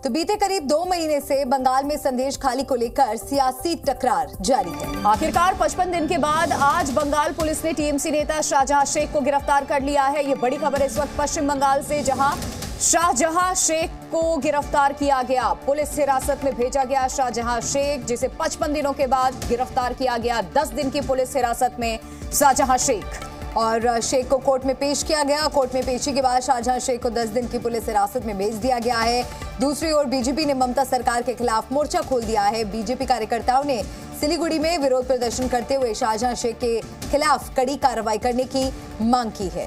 तो बीते करीब 2 महीने से बंगाल में संदेश खाली को लेकर सियासी टकरार जारी है। आखिरकार 55 दिन के बाद आज बंगाल पुलिस ने टीएमसी नेता शाहजहां शेख को गिरफ्तार कर लिया है। ये बड़ी खबर इस वक्त पश्चिम बंगाल से, जहां शाहजहां शेख को गिरफ्तार किया गया। पुलिस हिरासत में भेजा गया शाहजहां शेख, जिसे 55 दिनों के बाद गिरफ्तार किया गया। 10 दिन की पुलिस हिरासत में शाहजहां शेख और शेख को कोर्ट में पेश किया गया। कोर्ट में पेशी के बाद शाहजहां शेख को 10 दिन की पुलिस हिरासत में भेज दिया गया है। दूसरी ओर बीजेपी ने ममता सरकार के खिलाफ मोर्चा खोल दिया है। बीजेपी कार्यकर्ताओं ने सिलीगुड़ी में विरोध प्रदर्शन करते हुए शाहजहां शेख के खिलाफ कड़ी कार्रवाई करने की मांग की है।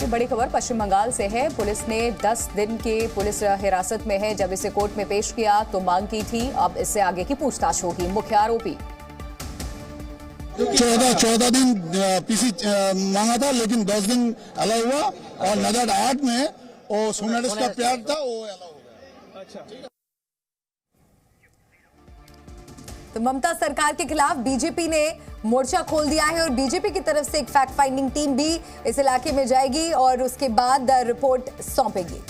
ये बड़ी खबर पश्चिम बंगाल से है। पुलिस ने 10 दिन के पुलिस हिरासत में है। जब इसे कोर्ट में पेश किया तो मांग की थी, अब इससे आगे की पूछताछ होगी। मुख्य आरोपी 14 दिन पीसी मांगा था, लेकिन 10 दिन अलाउ हुआ और नजर 8 में वो सोनारिस का प्यार था, वो अलाउ हो गया। अच्छा, तो ममता सरकार के खिलाफ बीजेपी ने मोर्चा खोल दिया है और बीजेपी की तरफ से एक फैक्ट फाइंडिंग टीम भी इस इलाके में जाएगी और उसके बाद रिपोर्ट सौंपेगी।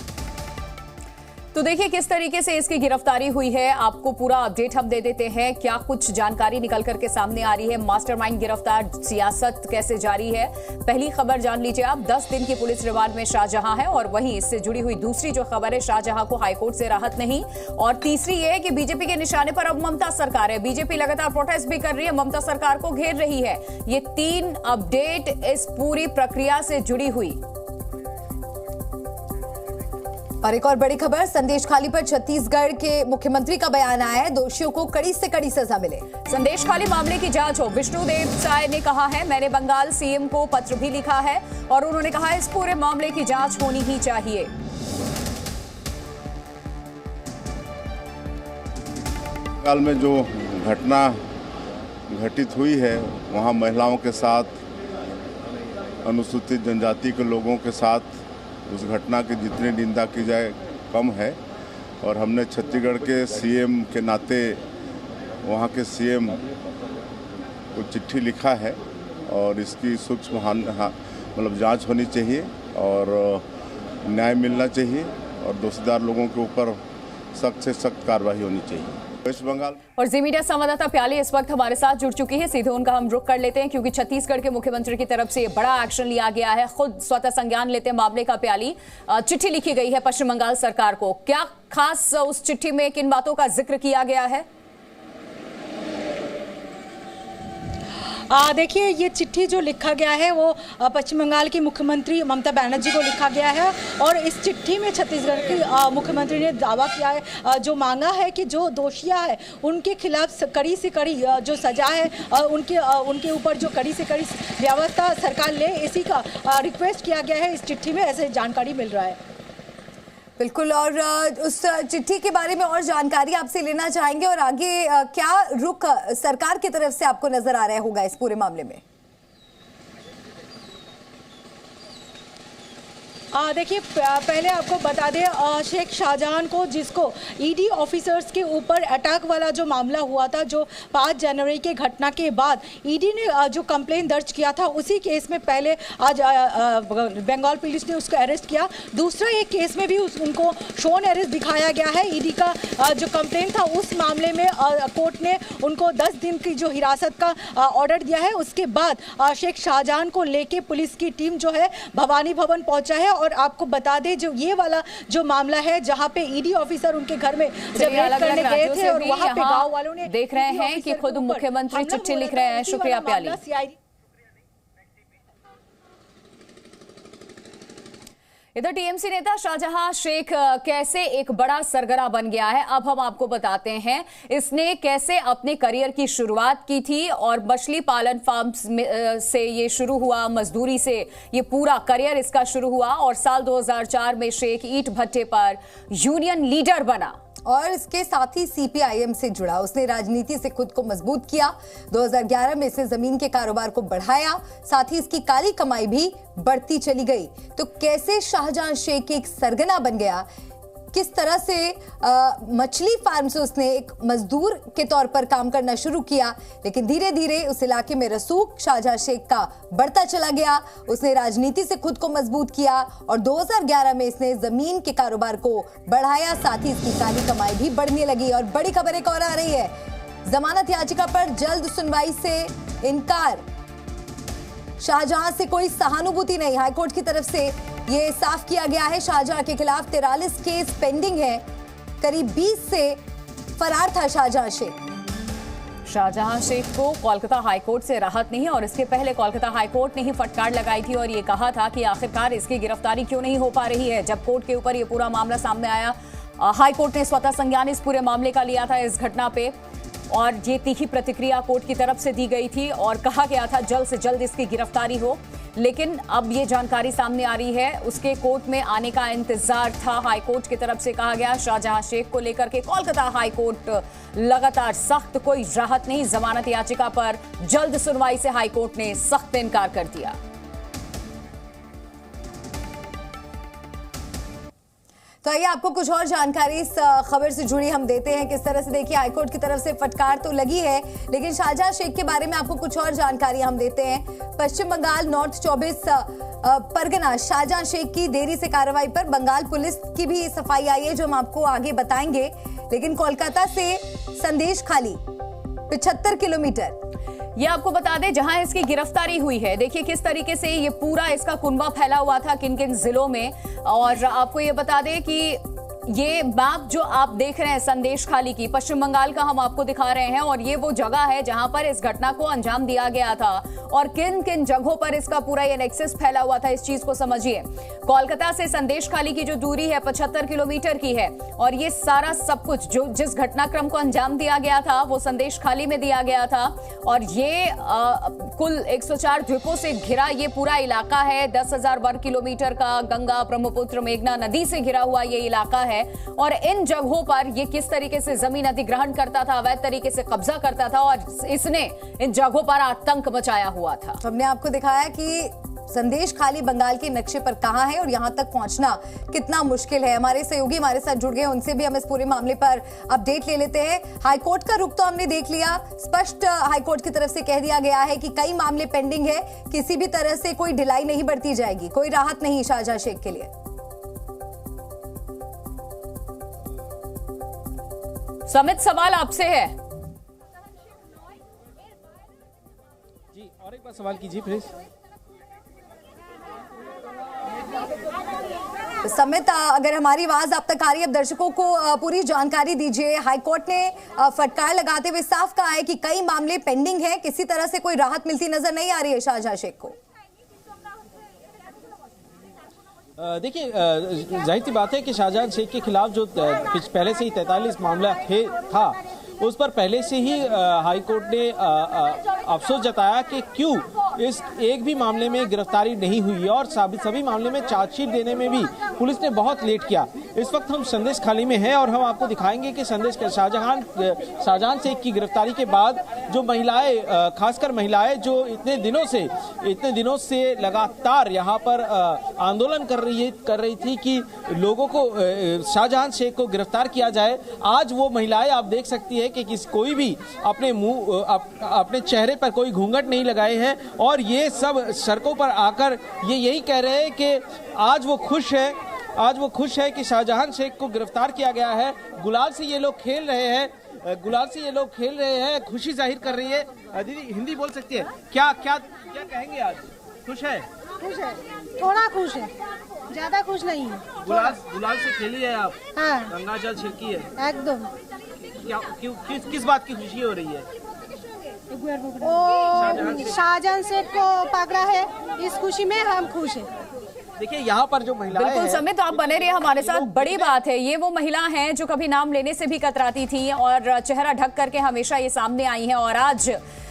तो देखिए किस तरीके से इसकी गिरफ्तारी हुई है। आपको पूरा अपडेट हम दे देते हैं, क्या कुछ जानकारी निकल करके सामने आ रही है। मास्टरमाइंड गिरफ्तार, सियासत कैसे जारी है, पहली खबर जान लीजिए आप। 10 दिन की पुलिस रिमांड में शाहजहां है और वहीं इससे जुड़ी हुई दूसरी जो खबर है, शाहजहां को हाईकोर्ट से राहत नहीं। और तीसरी ये है कि बीजेपी के निशाने पर अब ममता सरकार है। बीजेपी लगातार प्रोटेस्ट भी कर रही है, ममता सरकार को घेर रही है। ये 3 अपडेट इस पूरी प्रक्रिया से जुड़ी हुई। और एक और बड़ी खबर, संदेश खाली पर छत्तीसगढ़ के मुख्यमंत्री का बयान आया है, दोषियों को कड़ी से कड़ी सजा मिले। संदेश खाली मामले की जांच हो, विष्णुदेव साय ने कहा है। मैंने बंगाल सीएम को पत्र भी लिखा है और उन्होंने कहा इस पूरे मामले की जांच होनी ही चाहिए। बंगाल में जो घटना घटित हुई है, वहाँ महिलाओं के साथ, अनुसूचित जनजाति के लोगों के साथ उस घटना की जितनी निंदा की जाए कम है। और हमने छत्तीसगढ़ के सीएम के नाते वहाँ के सीएम को चिट्ठी लिखा है और इसकी सूक्ष्म मतलब जांच होनी चाहिए और न्याय मिलना चाहिए और दोषीदार लोगों के ऊपर सख्त से सख्त कार्रवाई होनी चाहिए। वेस्ट बंगाल और जी मीडिया संवाददाता प्याली इस वक्त हमारे साथ जुड़ चुकी है। सीधे उनका हम रुख कर लेते हैं, क्योंकि छत्तीसगढ़ के मुख्यमंत्री की तरफ से बड़ा एक्शन लिया गया है। खुद स्वतः संज्ञान लेते हैं मामले का। प्याली, चिट्ठी लिखी गई है पश्चिम बंगाल सरकार को, क्या खास उस चिट्ठी में किन बातों का जिक्र किया गया है? देखिए, ये चिट्ठी जो लिखा गया है वो पश्चिम बंगाल की मुख्यमंत्री ममता बनर्जी को लिखा गया है और इस चिट्ठी में छत्तीसगढ़ के मुख्यमंत्री ने दावा किया है, जो मांगा है कि जो दोषियां हैं उनके खिलाफ कड़ी से कड़ी जो सजा है, उनके ऊपर जो कड़ी से कड़ी व्यवस्था सरकार ले, इसी का रिक्वेस्ट किया गया है इस चिट्ठी में, ऐसे जानकारी मिल रहा है। बिल्कुल, और उस चिट्ठी के बारे में और जानकारी आपसे लेना चाहेंगे और आगे क्या रुख सरकार की तरफ से आपको नजर आ रहा होगा इस पूरे मामले में? देखिए, पहले आपको बता दें, शेख शाहजहां को, जिसको ईडी ऑफिसर्स के ऊपर अटैक वाला जो मामला हुआ था, जो 5 जनवरी के घटना के बाद ईडी ने जो कंप्लेन दर्ज किया था, उसी केस में पहले आज बंगाल पुलिस ने उसको अरेस्ट किया। दूसरा एक केस में भी उनको शोन अरेस्ट दिखाया गया है। ईडी का जो कंप्लेन था उस मामले में कोर्ट ने उनको 10 दिन की जो हिरासत का ऑर्डर दिया है। उसके बाद शेख शाहजहां को लेके पुलिस की टीम जो है भवानी भवन पहुंचा है। और आपको बता दें, जो ये वाला जो मामला है, जहां पे ईडी ऑफिसर उनके घर में जब रेड करने गए थे और वहां पे गांव वालों ने देख रहे हैं कि खुद मुख्यमंत्री चिट्ठी लिख रहे हैं। शुक्रिया प्याली। इधर टीएमसी नेता शाहजहां शेख कैसे एक बड़ा सरगना बन गया है, अब हम आपको बताते हैं। इसने कैसे अपने करियर की शुरुआत की थी और मछली पालन फार्म से ये शुरू हुआ, मजदूरी से ये पूरा करियर इसका शुरू हुआ और साल 2004 में शेख ईंट भट्टे पर यूनियन लीडर बना और इसके साथ ही सीपीआईएम से जुड़ा। उसने राजनीति से खुद को मजबूत किया। 2011 में इसे जमीन के कारोबार को बढ़ाया, साथ ही इसकी काली कमाई भी बढ़ती चली गई। तो कैसे शाहजहां शेख एक सरगना बन गया, किस तरह से मछली फार्म से उसने एक मजदूर के तौर पर काम करना शुरू किया, लेकिन धीरे धीरे उस इलाके में रसूख शाहजहां शेख का बढ़ता चला गया। उसने राजनीति से खुद को मजबूत किया और 2011 में इसने जमीन के कारोबार को बढ़ाया, साथ ही इसकी काली कमाई भी बढ़ने लगी। और बड़ी खबर एक और आ रही है, जमानत याचिका पर जल्द सुनवाई से इनकार। शाहजहां से कोई सहानुभूति नहीं, हाईकोर्ट की तरफ से ये साफ किया गया है। शाहजहां के खिलाफ 43 केस पेंडिंग है, करीब 20 से फरार था शाहजहां शेख। शाहजहां शेख को कोलकाता हाईकोर्ट से राहत नहीं, और इसके पहले कोलकाता हाईकोर्ट ने ही फटकार लगाई थी और ये कहा था कि आखिरकार इसकी गिरफ्तारी क्यों नहीं हो पा रही है। जब कोर्ट के ऊपर ये पूरा मामला सामने आया, हाईकोर्ट ने स्वतः संज्ञान इस पूरे मामले का लिया था इस घटना पे, और ये तीखी प्रतिक्रिया कोर्ट की तरफ से दी गई थी और कहा गया था जल्द से जल्द इसकी गिरफ्तारी हो। लेकिन अब ये जानकारी सामने आ रही है, उसके कोर्ट में आने का इंतजार था। हाईकोर्ट की तरफ से कहा गया शाहजहां शेख को लेकर के कोलकाता हाईकोर्ट लगातार सख्त, कोई राहत नहीं। जमानत याचिका पर जल्द सुनवाई से हाईकोर्ट ने सख्त इनकार कर दिया। तो आइए आपको कुछ और जानकारी इस खबर से जुड़ी हम देते हैं। किस तरह से देखिए, हाईकोर्ट की तरफ से फटकार तो लगी है, लेकिन शाहजहां शेख के बारे में आपको कुछ और जानकारी हम देते हैं। पश्चिम बंगाल नॉर्थ 24 परगना शाहजहां शेख की देरी से कार्रवाई पर बंगाल पुलिस की भी सफाई आई है, जो हम आपको आगे बताएंगे। लेकिन कोलकाता से संदेश खाली 75 किलोमीटर, ये आपको बता दें जहां इसकी गिरफ्तारी हुई है। देखिए किस तरीके से ये पूरा इसका कुनबा फैला हुआ था, किन किन जिलों में। और आपको ये बता दें कि ये मैप जो आप देख रहे हैं संदेश खाली की, पश्चिम बंगाल का हम आपको दिखा रहे हैं, और ये वो जगह है जहां पर इस घटना को अंजाम दिया गया था और किन किन जगहों पर इसका पूरा ये नेक्सस फैला हुआ था। इस चीज को समझिए, कोलकाता से संदेश खाली की जो दूरी है 75 किलोमीटर की है, और ये सारा सब कुछ जो जिस घटनाक्रम को अंजाम दिया गया था वो संदेश खाली में दिया गया था। और ये कुल 104 द्वीपों से घिरा ये पूरा इलाका है। 10,000 वर्ग किलोमीटर का गंगा, ब्रह्मपुत्र, मेघना नदी से घिरा हुआ ये इलाका है। और इन जगहों पर ये किस तरीके से जमीन अधिग्रहण करता था, अवैध तरीके से कब्जा करता था, और इसने इन जगहों पर आतंक मचाया हुआ था। हमने आपको दिखाया कि संदेश खाली बंगाल के नक्शे पर कहां है और यहां तक पहुंचना कितना मुश्किल है। हमारे सहयोगी हमारे साथ जुड़ गए, उनसे भी हम इस पूरे मामले पर अपडेट ले लेते हैं। हाईकोर्ट का रुख तो हमने देख लिया, स्पष्ट हाईकोर्ट की तरफ से कह दिया गया है कि कई मामले पेंडिंग है, किसी भी तरह से कोई ढिलाई नहीं बरती जाएगी, कोई राहत नहीं शाहजहां शेख के लिए। समित, सवाल आपसे है जी, और एक बार सवाल कीजिए प्लीज। समित, अगर हमारी आवाज आप तक आ रही है, अब दर्शकों को पूरी जानकारी दीजिए। हाईकोर्ट ने फटकार लगाते हुए साफ कहा है कि कई मामले पेंडिंग है, किसी तरह से कोई राहत मिलती नजर नहीं आ रही है शाहजहां शेख को। देखिए, जाहिर सी बात है कि शाहजहां शेख के खिलाफ जो पहले से ही 43 मामला था, उस पर पहले से ही हाईकोर्ट ने अफसोस जताया कि क्यों इस एक भी मामले में गिरफ्तारी नहीं हुई, और सभी मामले में चार्जशीट देने में भी पुलिस ने बहुत लेट किया। इस वक्त हम संदेश खाली में हैं और हम आपको दिखाएंगे कि शाहजहां शेख की गिरफ्तारी के बाद जो महिलाएं, खासकर महिलाएं जो इतने दिनों से लगातार यहाँ पर आंदोलन कर रही थी कि लोगों को, शाहजहां शेख को गिरफ्तार किया जाए, आज वो महिलाएं आप देख सकती है कि कोई भी अपने चेहरे पर कोई घूंघट नहीं लगाए हैं, और ये सब सड़कों पर आकर ये यही कह रहे हैं कि आज वो खुश है कि शाहजहां शेख को गिरफ्तार किया गया है। गुलाल से ये लोग खेल रहे हैं, खुशी जाहिर कर रही है। दीदी हिंदी बोल सकती है, क्या कहेंगे आज? खुश है, थोड़ा खुश है, ज्यादा खुश नहीं है। गुलाल से खेली है आप? हाँ, गंगा जल छिड़की है एकदम। किस बात की खुशी हो रही है? वो शाहजहां शेख को पकड़ा है, इस खुशी में हम खुश हैं। देखिए यहाँ पर जो महिलाएं, बिल्कुल समित, तो आप बने रहिए हमारे साथ। बड़ी बात है, ये वो महिला हैं जो कभी नाम लेने से भी कतराती थी और चेहरा ढक करके हमेशा ये सामने आई हैं, और आज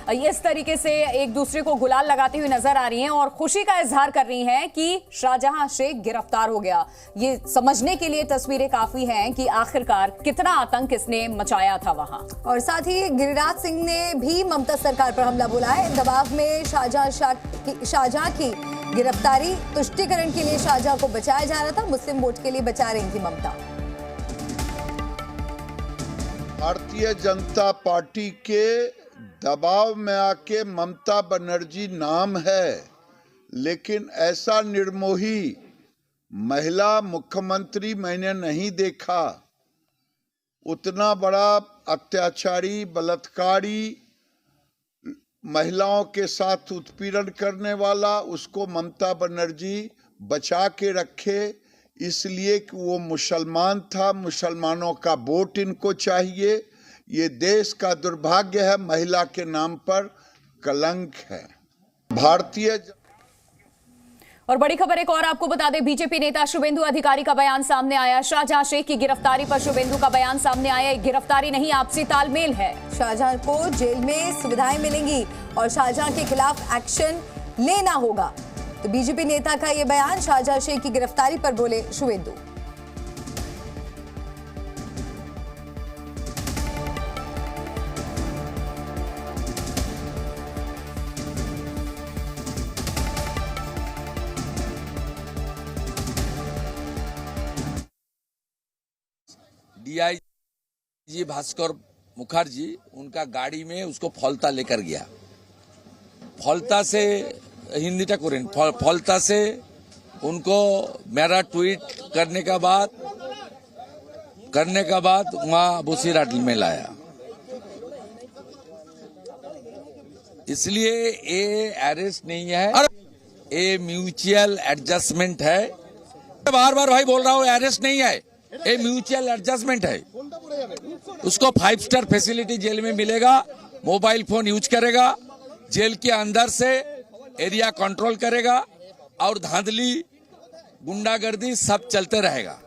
इस तरीके से एक दूसरे को गुलाल लगाती हुई नजर आ रही हैं और खुशी का इजहार कर रही हैं कि शाहजहां शेख गिरफ्तार हो गया। ये समझने के लिए तस्वीरें काफी हैं कि आखिरकार कितना आतंक इसने मचाया था वहां। और साथ ही गिरिराज सिंह ने भी ममता सरकार पर हमला बोला है। दबाव में शाहजहां की गिरफ्तारी, तुष्टीकरण के लिए शाहजहां को बचाया जा रहा था, मुस्लिम वोट के लिए बचा रही थी ममता। भारतीय जनता पार्टी के दबाव में आके ममता बनर्जी नाम है, लेकिन ऐसा निर्मोही महिला मुख्यमंत्री मैंने नहीं देखा। उतना बड़ा अत्याचारी, बलात्कारी, महिलाओं के साथ उत्पीड़न करने वाला, उसको ममता बनर्जी बचा के रखे, इसलिए कि वो मुसलमान था। मुसलमानों का वोट इनको चाहिए। ये देश का दुर्भाग्य है, महिला के नाम पर कलंक है। भारतीय और बड़ी खबर एक और आपको बता दें, बीजेपी नेता शुभेंदु अधिकारी का बयान सामने आया। शाहजहां शेख की गिरफ्तारी पर शुभेंदु का बयान सामने आया। एक गिरफ्तारी नहीं, आपसी तालमेल है। शाहजहां को जेल में सुविधाएं मिलेंगी और शाहजहां के खिलाफ एक्शन लेना होगा। तो बीजेपी नेता का यह बयान, शाहजहां शेख की गिरफ्तारी पर बोले शुभेंदु। डीआईजी भास्कर मुखर्जी उनका गाड़ी में उसको फौलता लेकर गया। फौलता से हिंदी करें, फौलता से उनको मेरा ट्वीट करने का बाद वहां बुसीरा में लाया। इसलिए ये अरेस्ट नहीं है, ये म्यूचुअल एडजस्टमेंट है। बार बार भाई बोल रहा हूँ, अरेस्ट नहीं है, ये म्यूचुअल एडजस्टमेंट है। उसको 5 स्टार फैसिलिटी जेल में मिलेगा, मोबाइल फोन यूज करेगा, जेल के अंदर से एरिया कंट्रोल करेगा और धांधली, गुंडागर्दी सब चलते रहेगा।